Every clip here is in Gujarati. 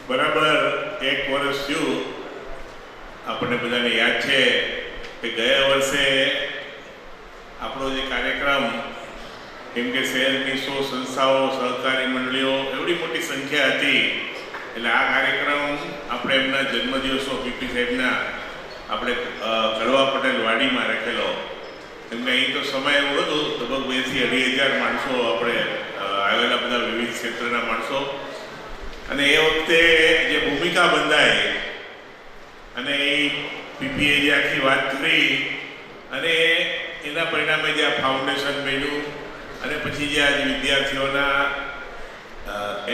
બરાબર 1 વર્ષ થયું. આપણને બધાને યાદ છે કે ગયા વર્ષે આપણો જે કાર્યક્રમ, કેમ કે શહેરની 100 સંસ્થાઓ, સહકારી મંડળીઓ એવડી મોટી સંખ્યા હતી, એટલે આ કાર્યક્રમ આપણે એમના જન્મદિવસો પીપી સાહેબના આપણે કડવા પટેલ વાડીમાં રાખેલો. કેમકે અહીં તો સમય એવો હતો, લગભગ 2 થી 2,500 માણસો આપણે આવેલા, બધા વિવિધ ક્ષેત્રના માણસો. અને એ વખતે જે ભૂમિકા બંધાઈ અને એ પીપીએ જે આખી વાત કરી અને એના પરિણામે જે આ ફાઉન્ડેશન બન્યું અને પછી જે આજે વિદ્યાર્થીઓના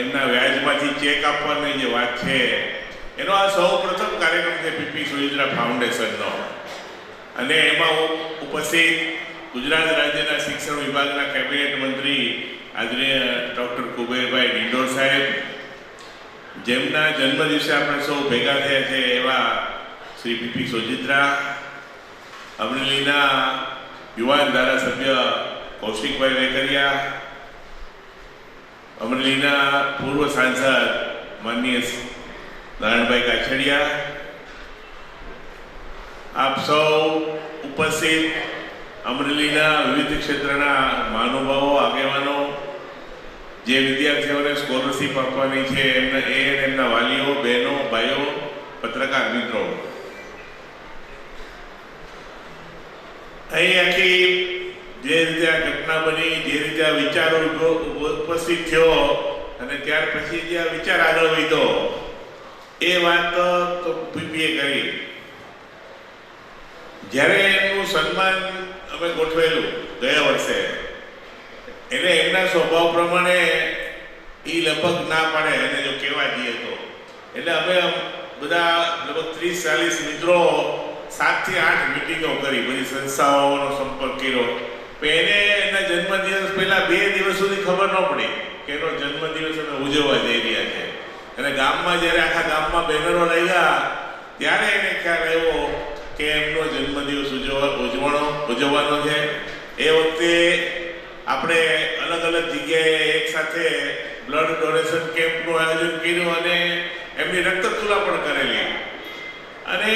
એમના વ્યાજમાંથી ચેક આપવાની જે વાત છે, એનો આ સૌ પ્રથમ કાર્યક્રમ છે પીપી સોજિત્રા ફાઉન્ડેશનનો. અને એમાં ઉપસ્થિત ગુજરાત રાજ્યના શિક્ષણ વિભાગના કેબિનેટ મંત્રી આદરણીય ડૉક્ટર કુબેરભાઈ ડિંડોર સાહેબ, જેમના જન્મદિવસે આપણે સૌ ભેગા થયા છે એવા શ્રી પીપી સોજિત્રા, અમરેલીના યુવાન ધારાસભ્ય કૌશિકભાઈ વેકરિયા, અમરેલીના પૂર્વ સાંસદ માનનીય નારાયણભાઈ કાછડિયા, આપ સૌ ઉપસ્થિત અમરેલીના વિવિધ ક્ષેત્રના મહાનુભાવો, આગેવાનો, જે વિદ્યાર્થીઓને સ્કોલરશીપ આપવાની છે એમના વાલીઓ, બહેનો, ભાઈઓ, પત્રકાર મિત્રો, અહીં આખી જે રીતે આ ઘટના બની, જે રીતે આ વિચારો ઉપસ્થિત થયો અને ત્યાર પછી જે આ વિચાર આગળ વધ્યો, એ વાત તો પીપીએ કરી. જ્યારે એનું સન્માન અમે ગોઠવેલું ગયા વર્ષે, એટલે એમના સ્વભાવ પ્રમાણે એ લગભગ ના પાડે એને જો કહેવા જઈએ તો. એટલે અમે બધા લગભગ 30-40 મિત્રો 7 થી 8 મિટિંગો કરી, બધી સંસ્થાઓનો સંપર્ક કર્યો. એને એના જન્મદિવસ પહેલા 2 દિવસ સુધી ખબર ન પડી કે એનો જન્મદિવસ અમે ઉજવવા જઈ રહ્યા છે. અને ગામમાં જ્યારે આખા ગામમાં બેનરો લાગ્યા ત્યારે એને ખ્યાલ આવ્યો કે એમનો જન્મદિવસ ઉજવવાનો છે. એ વખતે આપણે અલગ અલગ જગ્યાએ એક સાથે બ્લડ ડોનેશન કેમ્પનું આયોજન કર્યું અને એમની રક્તતુલા પણ કરેલી. અને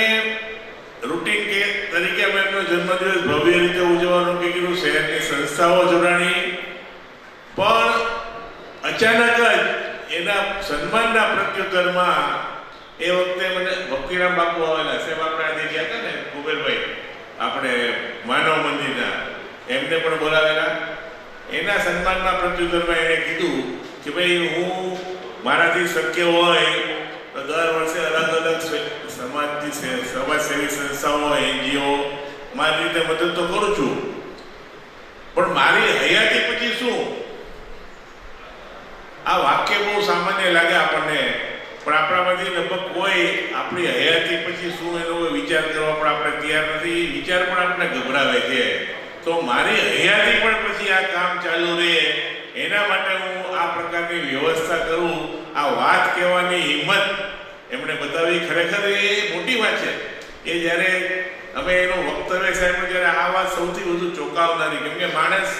રૂટીન કે તરીકે અમે એમનો જન્મદિવસ ભવ્ય રીતે ઉજવવાનું કીધું. શહેરની સંસ્થાઓ જોડાણી, પણ અચાનક જ એના સન્માનના પ્રત્યુત્તરમાં એ વખતે મને ભક્તિરામ બાપુ આવેલા, સાહેબ આપણે આજે ગયા હતા ને કુબેરભાઈ, આપણે માનવ મંદિરના, એમને પણ બોલાવેલા. એના સન્માનના પ્રત્યુત્તરમાં એણે કીધું કે ભાઈ, હું મારાથી શક્ય હોય તો દર વર્ષે અલગ અલગ સમાજસેવી સંસ્થાઓ, એનજીઓ મારી રીતે મદદ તો કરું છું, પણ મારી હયાતી પછી શું? આ વાક્ય બહુ સામાન્ય લાગે આપણને, પણ આપણામાંથી લગભગ કોઈ આપણી હયાતી પછી શું એનો વિચાર કરવા પણ આપણે તૈયાર નથી. વિચાર પણ આપણે ગભરાવે છે. તો મારી હયાતી પણ પછી આ કામ ચાલુ રહે એના માટે હું આ પ્રકારની વ્યવસ્થા કરું. આ વાત કહેવાની હિંમત એમણે બતાવી, ખરેખર એ મોટી વાત છે. એ જ્યારે અમે એનું વક્તવ્ય સાહેબ, જ્યારે આ વાત સૌથી વધુ ચોંકાવનારી, કેમ કે માણસ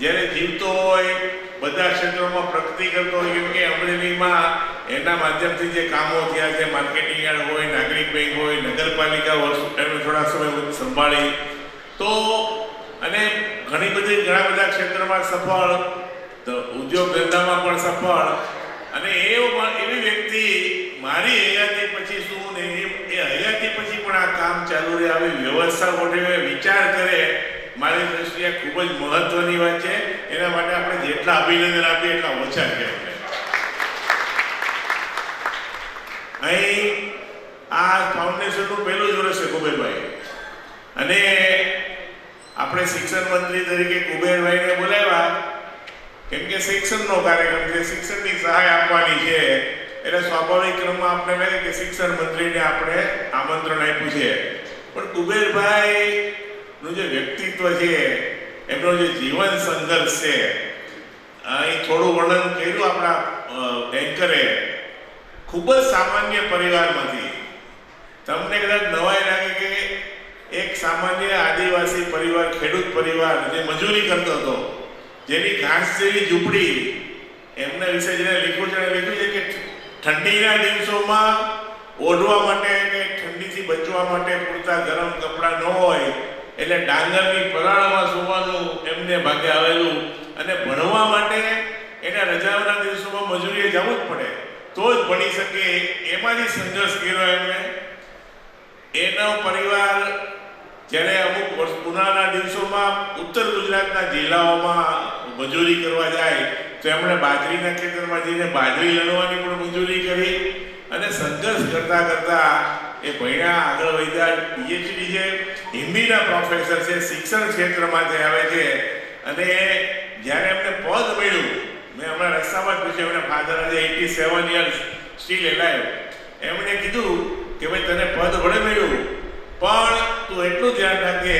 જ્યારે જીવતો હોય, બધા ક્ષેત્રોમાં પ્રગતિ કરતો હોય, કેમ કે અમરેલીમાં એના માધ્યમથી જે કામો થયા છે, માર્કેટિંગ યાર્ડ હોય, નાગરિક બેંક હોય, નગરપાલિકા એમને થોડા સમય સંભાળી, તો અને ઘણા બધા ક્ષેત્રમાં સફળ, તો ઉદ્યોગ ધંધામાં પણ સફળ. અને એવી વ્યક્તિ મારી હયાતી પછી શું ને એ હયાતી પછી પણ આ કામ ચાલુ રહે, આવી વ્યવસ્થા ગોઠવે, વિચાર કરે, મારી દ્રષ્ટિએ ખૂબ જ મહત્વની વાત છે. એના માટે આપણે જેટલા અભિનંદન આપીએ એટલા ઓછા કહેવાય. અહીં આ ફાઉન્ડેશનનું પહેલું જ વર્ષ છે કુબેરભાઈ, અને આપણે શિક્ષણ મંત્રી તરીકે કુબેરભાઈને બોલાવ્યા, કેમ કે શિક્ષણનો કાર્યક્રમ છે, શિક્ષણની સહાય આપવાની છે, એટલે સ્વાભાવિક ક્રમમાં આપણે લાગે કે શિક્ષણ મંત્રીને આપણે આમંત્રણ આપ્યું છે. પણ કુબેરભાઈનું જે વ્યક્તિત્વ છે, એમનો જે જીવન સંઘર્ષ છે, અહીં થોડું વર્ણન કર્યું આપણા એન્કરે. ખૂબ જ સામાન્ય પરિવારમાંથી, તમને કદાચ નવાઈ લાગે કે એક સામાન્ય આદિવાસી પરિવાર, ખેડૂત પરિવાર જે મજૂરી કરતો હતો, જેની ઘાસ જેવી ઝૂંપડી, એમના વિશે જેને લખ્યું છે કે ઠંડીના દિવસોમાં ઓઢવા માટે કે ઠંડીથી બચવા માટે પૂરતા ગરમ કપડાં ન હોય એટલે ડાંગરની પરાળમાં સૂવાનું એમને ભાગે આવેલું, અને ભણવા માટે એને રજાઓના દિવસોમાં મજૂરીએ જવું જ પડે તો જ ભણી શકે, એમાંથી સંઘર્ષ કર્યો એમણે. એનો પરિવાર જ્યારે અમુક ઉનાળાના દિવસોમાં ઉત્તર ગુજરાતના જિલ્લાઓમાં મજૂરી કરવા જાય તો એમણે બાજરીના ખેતરમાં જઈને બાજરી લણવાની પણ મજૂરી કરી, અને સંઘર્ષ કરતા કરતા એ ભણ્યા, આગળ વધ્યા. પીએચડી છે, હિન્દીના પ્રોફેસર છે, શિક્ષણ ક્ષેત્રમાંથી આવે છે. અને જ્યારે એમને પદ મળ્યું, મેં હમણાં રસ્તામાં જ પૂછ્યું, એમના ફાધર આજે 87 યર્સ સ્ટીલ એલાઇવ. એમણે કીધું કે ભાઈ તને પદ ભલે મળ્યું, પણ તું એટલું ધ્યાન રાખજે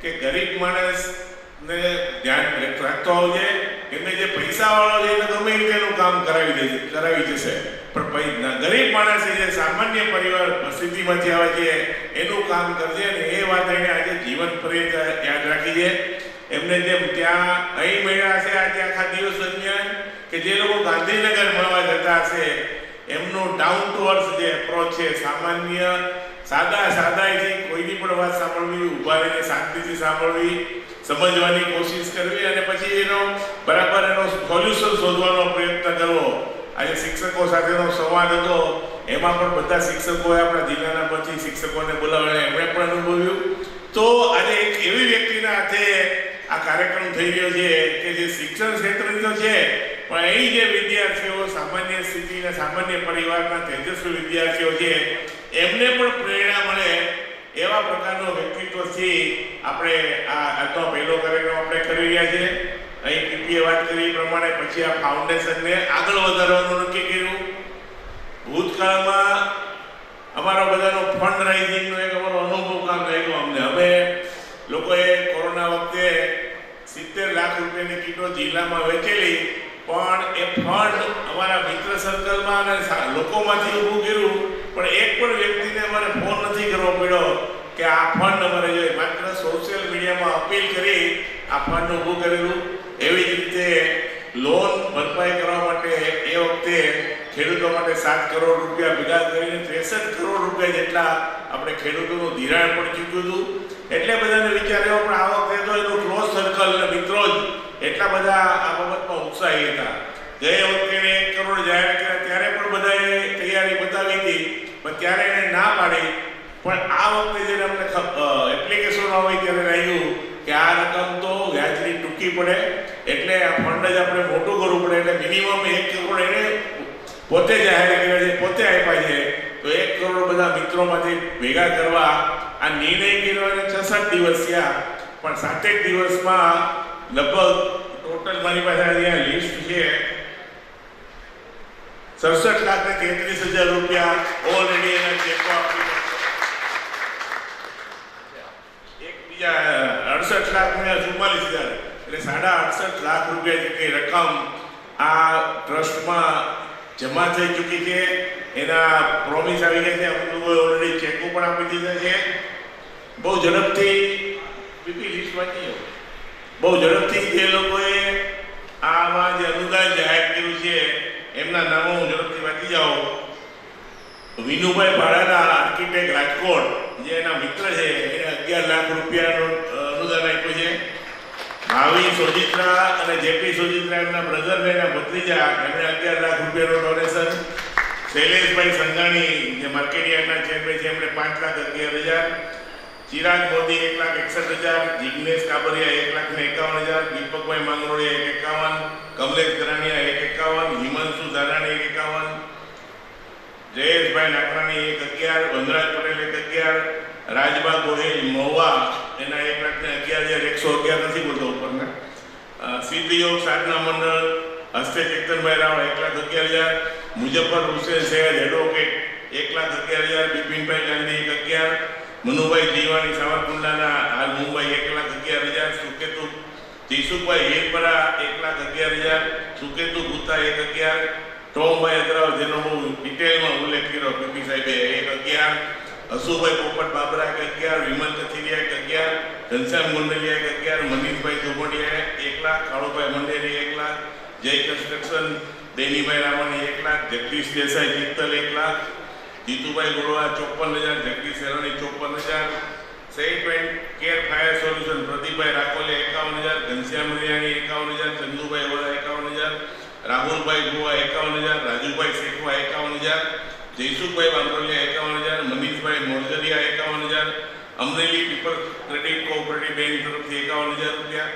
કે ગરીબ માણસને ધ્યાન રાખતો આવજે. એમને જે પૈસાવાળો છે એને ગમે રીતેનું કામ કરાવી જશે, પણ ગરીબ માણસે જે સામાન્ય પરિવાર સ્થિતિમાંથી આવે છે એનું કામ કરજે. અને એ વાત એને આજે જીવન પર્યંત યાદ રાખી છે. એમને જેમ ત્યાં અહીં મળ્યા છે આજે આખા દિવસ દરમિયાન, કે જે લોકો ગાંધીનગર મળવા જતા હશે, એમનું ડાઉન ટુ અર્થ જે એપ્રોચ છે, સામાન્ય સાદાઈથી કોઈની પણ વાત સાંભળવી, ઊભા રહીને શાંતિથી સાંભળવી, સમજવાની કોશિશ કરવી, અને પછી એનો બરાબર એનો સોલ્યુશન શોધવાનો પ્રયત્ન કરવો. આજે શિક્ષકો સાથેનો સંવાદ હતો, એમાં પણ બધા શિક્ષકોએ આપણા જિલ્લાના પછી શિક્ષકોને બોલાવીને એમણે પણ અનુભવ્યું. તો આજે એક એવી વ્યક્તિના હાથે આ કાર્યક્રમ થઈ રહ્યો છે કે જે શિક્ષણ ક્ષેત્રનો છે, પણ અહીં જે વિદ્યાર્થીઓ સામાન્ય સ્થિતિના સામાન્ય પરિવારના તેજસ્વી વિદ્યાર્થીઓ છે એમને પણ પ્રેરણા મળે એવા પ્રકારનો વ્યક્તિત્વથી આપણે આજનો પહેલો કાર્યક્રમ આપણે કરી રહ્યા છીએ. અહીં પીપીએ વાત કરી પ્રમાણે પછી આ ફાઉન્ડેશનને આગળ વધારવાનું નક્કી કર્યું. ભૂતકાળમાં અમારો બધાનો ફંડ રાઇઝિંગનો એક અમારો અનુભવ કામ લાગ્યો અમને. અમે લોકોએ કોરોના વખતે 70 લાખ રૂપિયાની કીટો જિલ્લામાં વેચેલી, પણ એ ફંડ અમારા મિત્ર સર્કલમાં અને લોકોમાંથી ઊભું કર્યું, પણ એક પણ વ્યક્તિને અમારે ફોન નથી કરવો પડ્યો કે આ ફંડ અમારે જોઈએ. માત્ર સોશિયલ મીડિયામાં અપીલ કરી આ ફંડ ઊભું કરેલું. એવી જ રીતે લોન ભરપાઈ કરવા માટે એ વખતે ખેડૂતો માટે 7 કરોડ રૂપિયા ભેગા કરીને 63 કરોડ રૂપિયા જેટલા આપણે ખેડૂતોનું ધિરાણ પણ ચૂક્યું હતું. એટલે બધાને વિચાર્યો, પણ આ વખતે તો એનું ક્લોઝ સર્કલ અને મિત્રો જ એટલા બધા આ બાબતમાં ઉત્સાહી હતા. ગયે વખતે 1 કરોડ જાહેર કર્યા ત્યારે પણ બધાએ તૈયારી બતાવી હતી, પણ ત્યારે એને ના પાડી. પણ આ વખતે જ્યારે અમને એપ્લિકેશન આવી ત્યારે લાગ્યું કે આ રકમ તો વ્યાજની ટૂંકી પડે, એટલે આ ફંડ જ આપણે મોટું કરવું પડે. એટલે મિનિમમ 1 કરોડ એને પોતે જાહેર કર્યા છે, પોતે આપ્યા છે. તો 1 કરોડ બધા મિત્રોમાંથી ભેગા કરવા આ નિર્ણય કર્યો, અને 66 દિવસ થયા. પણ 7 દિવસમાં લગભગ ટોટલ મારી પાસે અહીંયા લિસ્ટ છે 67,33,000 રૂપિયા ઓલરેડી એના ચેકો આપી. એક બીજા 68,44,000 એટલે 68.5 લાખ રૂપિયા જેટલી રકમ આ ટ્રસ્ટમાં જમા થઈ ચૂકી છે. એના પ્રોમિસ આવી ગયા છે, અમુક લોકોએ ઓલરેડી ચેકો પણ આપી દીધા છે. બહુ ઝડપથી પીપી લિસ્ટ વાંચી જાઓ. બહુ ઝડપથી જે લોકોએ આમાં જે અનુદાન જાહેર કર્યું છે એમના નામો હું ઝડપથી વાંચી જાઓ. વિનુભાઈ ભાડાના આર્કિટેક્ટ રાજકોટ, જે એના મિત્ર છે, એને 11 લાખ રૂપિયાનું અનુદાન આપ્યું છે. ભાવી સોજિત્રા અને જેપી સોજિત્રા એમના બ્રધર ને એના ભત્રીજા, એમણે 11 લાખ રૂપિયાનું ડોનેશન. શૈલેષભાઈ સંઘાણી, જે માર્કેટિયાના ચેરમેન છે, એમણે 5,11,000. ચિરાગ મોદી 1,61,000. જિગ્નેશ કાબરિયા 1,51,000. દીપકભાઈ માંગરોળિયા 1,51. કમલેશ ગરાનિયા 1,51. હિમાંશુ ધારાણી 1,51. જયેશભાઈ નાકરાણી 1,11. વનરાજ પટેલ 1,11. રાજબા ગોહિલ મહુવા એના 1,11,111 નથી બોલતો ઉપરના. સિદ્ધયોગ સાધના મંડળ હસ્તે ચેતનભાઈ રાવ 1,11,000. મુજફ્ફર હુસેન સૈયદ એડવોકેટ 1,11,000. બિપિનભાઈ ગાંધી 1,11. મનુભાઈ જીવાની સાવરકુંડલાના હાલ મુંબઈ 1,11,000. સુકેતુ જીસુભાઈ હીરપરા 1,11,000. સુકેતુ ગુતા 1,11. ટોમભાઈ અગ્રવાલ, જેનો બહુ ડિટેલમાં ઉલ્લેખ કર્યો પીપી સાહેબે, 1,11. હસુભાઈ પોપટ બાબરા 1,11. વિમલ કથિરિયા 1,11. ઘનશ્યામ ગુંડલિયા 1,11. મનીષભાઈ જોગોડિયા 1,00,000. કાળુભાઈ મંડેરી 1,00,000. જય કન્સ્ટ્રક્શન દેનીભાઈ રામાણી 1 લાખ, જગદીશ દેસાઈ ચિત્તલ 1 લાખ, જીતુભાઈ ગોળવા 54,000, જગદીશ સેરાણી 54,000, સહિત કેર ફાયર સોલ્યુશન પ્રદીપભાઈ રાકોલિયા 51,000, ઘનશ્યામ રિયાણી 51,000, ચંદુભાઈ વડા 51,000, રાહુલભાઈ ગોવા 51,000, રાજુભાઈ શેખવા 51,000, જયસુખભાઈ બાંદ્રોલિયા 51,000, મનીષભાઈ મોરજરિયા 51,000, Amreli people credit cooperative bank તરફથી 51,000 રૂપિયા,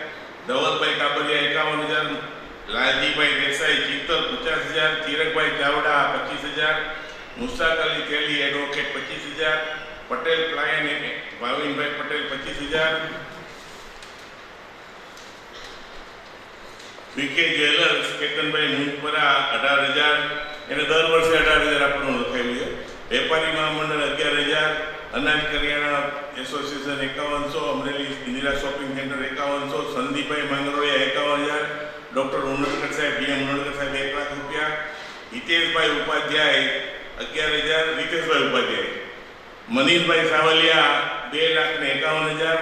ધવલભાઈ કાબરિયા 51,000, લાલજીભાઈ દેસાઈ ચિત્તલ 50,000, ચિરગભાઈ ચાવડા 25,000, મુસ્તાક અલી તેલી એડવોકેટ 25,000, પટેલ ક્લાયન ભાવિનભાઈ પટેલ 25,000, વીકે જ્વેલર્સ કેતનભાઈ મુંજપરા 18,000, એને દર વર્ષે 18,000 આપવાનું લખાયેલું છે. વેપારી મહામંડળ 11,000, અનાજ કરિયાણા association 5100, Amreli Indira shopping center 5100, Sandipbhai Mangroliya 51,000, doctor Unadkat સાહેબ બીએમ ઉનડકર સાહેબ 1 લાખ રૂપિયા, હિતેશભાઈ ઉપાધ્યાય 11,000, રીતેશભાઈ ઉપાધ્યાય, મનીષભાઈ સાવલિયા 2,51,000,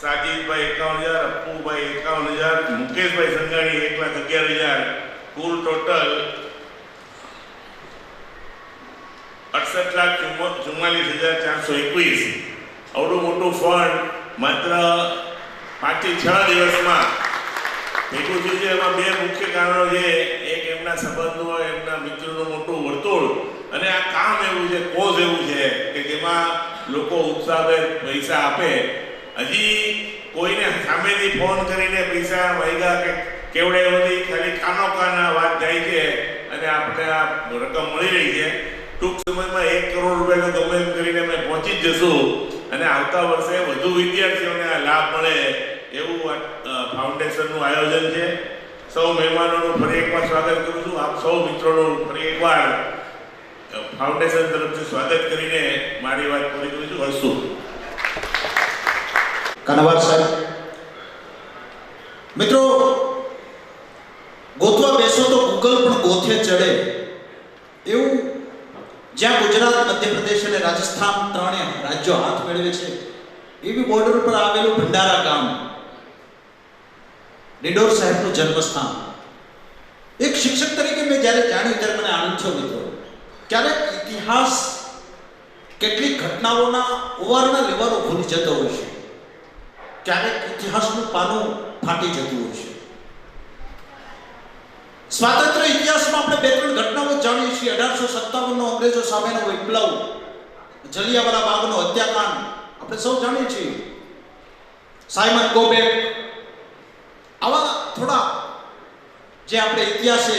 સાજીદભાઈ 51,000, અપ્પુભાઈ 51,000, મુકેશભાઈ સંઘાણી 1,11,000, કુલ ટોટલ 68,44,421. આવડું મોટું ફંડ માત્ર 5 થી 6 દિવસમાં ભેગું થયું છે. એમાં 2 મુખ્ય કારણો છે. એક એમના સંબંધો, એમના મિત્રોનું મોટું વર્તુળ, અને આ કામ એવું છે, કોઝ એવું છે કે જેમાં લોકો ઉત્સાહભેર પૈસા આપે. હજી કોઈને સામેથી ફોન કરીને પૈસા માંગ્યા કે કેવડે બધી ખાલી કાનો કાના વાત જાય છે અને આપણે આ રકમ મળી રહી છે. ટૂંક સમયમાં 1 કરોડ રૂપિયા ગમે એમ કરીને અમે પહોંચી જ જશું અને આવતા વર્ષે વધુ વિદ્યાર્થીઓને આ લાભ મળે એવું ફાઉન્ડેશનનું આયોજન છે. સૌ મહેમાનોનું ફરી એકવાર સ્વાગત કરું છું. આપ સૌ મિત્રોનું ફરી એકવાર ફાઉન્ડેશન તરફથી સ્વાગત કરીને મારી વાત પૂરી કરું છું. હસું કાનાવાર સાહેબ. મિત્રો, ગોતવા બેસો તો ગૂગલ પણ ગોથે ચડે એવું જ્યાં ગુજરાત, મધ્યપ્રદેશ અને રાજસ્થાન 3 રાજ્યો હાથ મેળવે છે એવી બોર્ડર પર આવેલું ભંડારા ગામ, ડિંડોર સાહેબનું જન્મસ્થાન. એક શિક્ષક તરીકે મેં જ્યારે જાણ્યું ત્યારે મને આનંદ થયો મિત્રો. ક્યારેક ઇતિહાસ કેટલીક ઘટનાઓના ઓવારણા લેવાનો ભૂલી જતો હોય છે, ક્યારેક ઇતિહાસનું પાનું ફાટી જતું હોય છે. સ્વાતંત્ર્ય ઇતિહાસમાં આપણે 2-3 ઘટનાઓ જાણીએ છીએ. 1857નો અંગ્રેજો સામેનો વિપ્લવ, જલિયાવાલા બાગનો હત્યાકાંડ આપણે સૌ જાણીએ છીએ. સાયમન ગોબેક, આવા થોડા જે આપણે ઇતિહાસે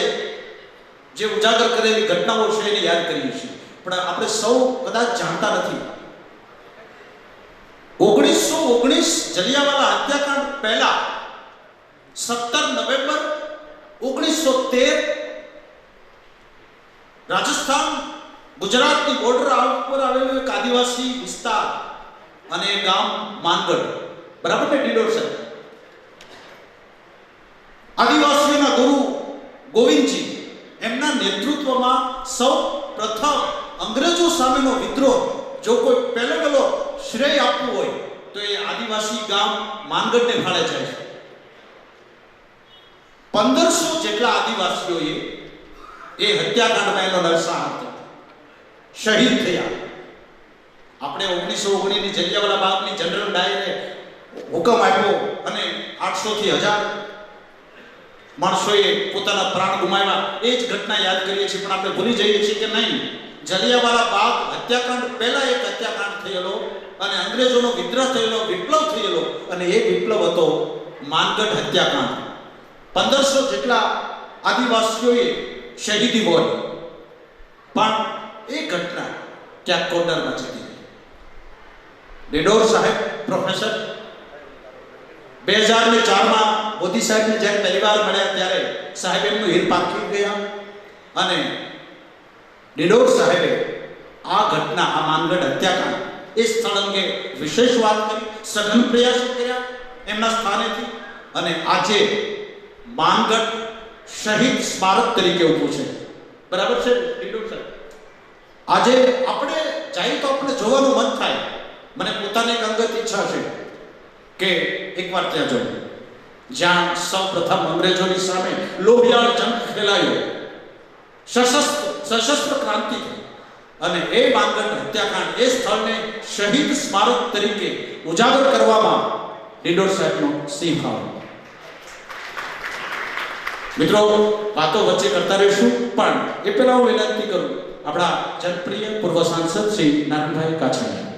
જે ઉજાગર કરેલી ઘટનાઓ છે એને યાદ કરીએ છીએ, પણ આપણે સૌ કદાચ જાણતા નથી. 1919 જલિયાવાલા હત્યાકાંડ પહેલા 17 નવેમ્બર 1913 રાજસ્થાન ગુજરાતની બોર્ડર ઉપર આવેલું એક આદિવાસી વિસ્તાર અને ગામ માનગઢ, બરાબર ને ડિંડોર સાહેબ? આદિવાસીઓના ગુરુ ગોવિંદજી એમના નેતૃત્વમાં સૌ પ્રથમ અંગ્રેજો સામેનો વિદ્રોહ જો કોઈ પહેલો શ્રેય આપવું હોય તો એ આદિવાસી ગામ માનગઢને ફાળે જાય છે. 1500 જેટલા આદિવાસીઓએ એ હત્યાકાંડમાં એનો નરસંહાર થયો, શહીદ થયા. આપણે 1919 ની જલિયાવાલા બાગની જનરલ ડાયરે હુકમ આપ્યો અને 800 થી 1000 માણસોએ પોતાના પ્રાણ ગુમાવ્યા. એ જ ઘટના યાદ કરીએ છીએ, પણ આપણે ભૂલી જઈએ છીએ કે નહીં, જલિયાવાલા બાગ હત્યાકાંડ પહેલા એક હત્યાકાંડ થયેલો અને અંગ્રેજોનો વિદ્રોહ થયેલો, વિપ્લવ થયેલો, અને એ વિપ્લવ હતો માનગઢ હત્યાકાંડ. 1500 જેટલા આદિવાસીઓએ શહીદી વળી, પણ એ ઘટના ક્યાંક કોર્નરમાં જતી રહી. ડિંડોર સાહેબ પ્રોફેસર 2004માં મોદી સાહેબને જ્યારે પહેલી વાર મળ્યા ત્યારે સાહેબ એમનું હીર પારખી ગયા અને ડિંડોર સાહેબે આ ઘટના, આ માનગઢ હત્યાકાંડ, એ સ્થળ અંગે વિશેષ વાત કરી, સઘન પ્રયાસો કર્યા એમના સ્થાનેથી, અને આજે માનગઢ શહીદ સ્મારક તરીકે ઊભું છે. બરાબર છે ડિંડોર સાહેબ? આજે આપણે જઈએ તો આપણે જોવાનું મન થાય. મને પોતાને એક અંગત ઈચ્છા છે કે એકવાર ત્યાં જવું, જ્યાં સૌ પ્રથમ અંગ્રેજોની સામે લોહિયાળ જંગ ખેલાયો સશસ્ત્ર ક્રાંતિ થઈ અને એ માંગણ હત્યાકાંડ એ સ્થળને શહીદ સ્મારક તરીકે ઉજાગર કરવામાં ડિંડોર સાહેબનો સિંહ ફાળો. મિત્રો, વાતો વચ્ચે કરતા રહીશું, પણ એ પહેલા હું વિનંતી કરું આપણા જનપ્રિય પૂર્વ સાંસદ શ્રી નારાયણભાઈ કાછડિયા.